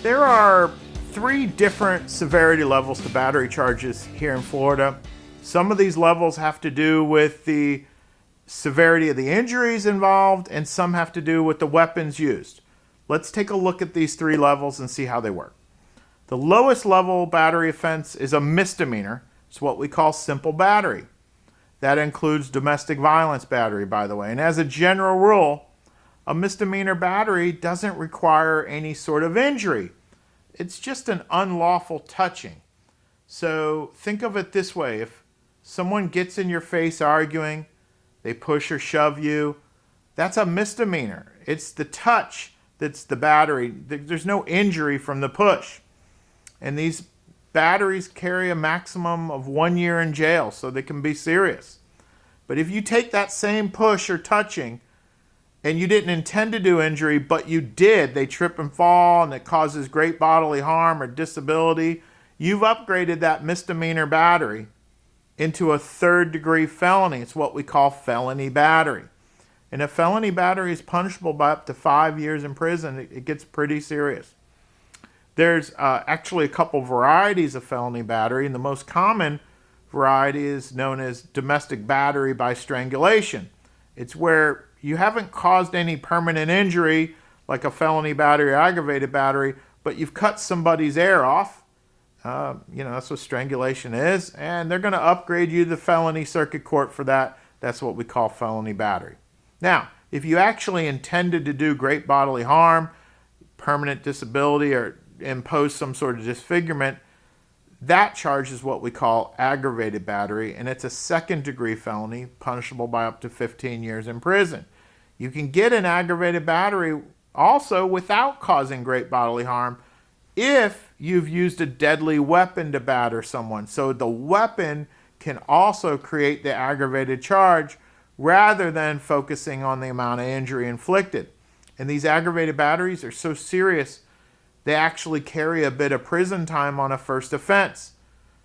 There are 3 different severity levels to battery charges here in Florida. Some of these levels have to do with the severity of the injuries involved, and some have to do with the weapons used. Let's take a look at these 3 levels and see how they work. The lowest level battery offense is a misdemeanor. It's what we call simple battery. That includes domestic violence battery, by the way. And as a general rule, a misdemeanor battery doesn't require any sort of injury. It's just an unlawful touching. So think of it this way. If someone gets in your face arguing, they push or shove you, that's a misdemeanor. It's the touch that's the battery. There's no injury from the push. And these batteries carry a maximum of 1 year in jail, so they can be serious. But if you take that same push or touching and you didn't intend to do injury, but you did, they trip and fall and it causes great bodily harm or disability, you've upgraded that misdemeanor battery into a 3rd-degree felony. It's what we call felony battery. And a felony battery is punishable by up to 5 years in prison. It gets pretty serious. There's actually a couple varieties of felony battery, and the most common variety is known as domestic battery by strangulation. It's where you haven't caused any permanent injury like a felony battery or aggravated battery, but you've cut somebody's air off. That's what strangulation is, and they're going to upgrade you to the felony circuit court for that. That's what we call felony battery. Now, if you actually intended to do great bodily harm, permanent disability, or impose some sort of disfigurement, that charge is what we call aggravated battery, and it's a 2nd-degree felony punishable by up to 15 years in prison. You can get an aggravated battery also without causing great bodily harm if you've used a deadly weapon to batter someone. So the weapon can also create the aggravated charge rather than focusing on the amount of injury inflicted. And these aggravated batteries are so serious, they actually carry a bit of prison time on a first offense.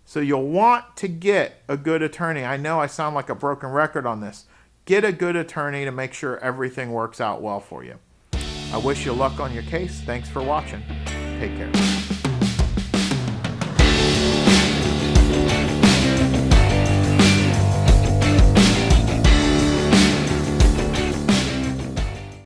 So you'll want to get a good attorney. I know I sound like a broken record on this. Get a good attorney to make sure everything works out well for you. I wish you luck on your case. Thanks for watching. Take care.